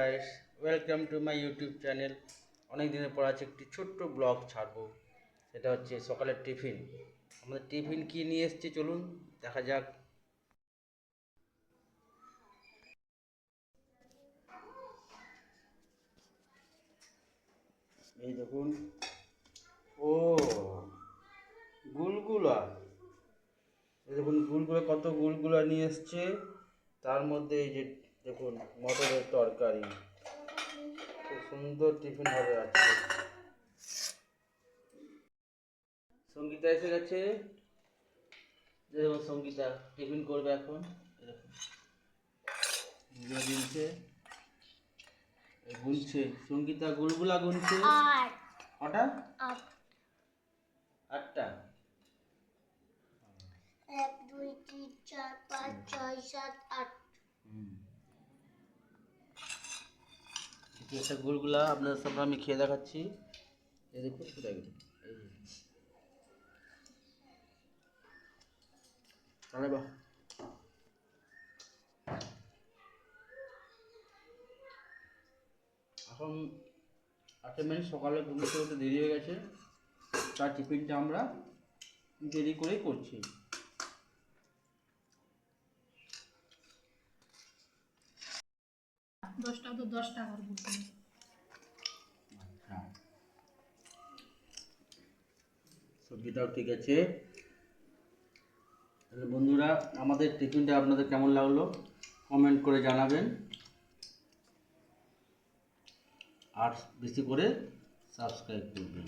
Guys, welcome to my YouTube channel. অনেক দিনের পর আছে একটি ছোট্ট ব্লগ ছাড়বো। সেটা হচ্ছে সকালের টিফিন। আমাদের টিফিন কি নিয়ে এসেছি চলুন দেখা যাক। এই দেখুন, ও গুলগুলা, এই দেখুন গুলগুলা, কত গুলগুলা নিয়ে এসছে। তার মধ্যে এই যে দেখুন মটরের তরকারি, খুব সুন্দর টিফিন হবে আজকে। সঙ্গীতা এসে গেছে, দেখুন সঙ্গীতা টিফিন করবে এখন। গুনছে গুনছে সঙ্গীতা গুলগুলা গুনছে। কটা? আটটা। 1 2 3 4 5 6 7 8। একটা গুলগুলা আপনাদের সামনে আমি খেয়ে দেখাচ্ছি। এই দেখুন কোথায় গেল, এই যে। আরে বাহ, এখন 8 মিনিট সকালে ঘুম থেকে উঠতে দেরি হয়ে গেছে, তার টিফিনটা আমরা দেরি করেই করছি। আচ্ছা, সবজিটাও ঠিক আছে। তাহলে বন্ধুরা, আমাদের টিফিনটা আপনাদের কেমন লাগলো কমেন্ট করে জানাবেন, আর বেশি করে সাবস্ক্রাইব করবেন।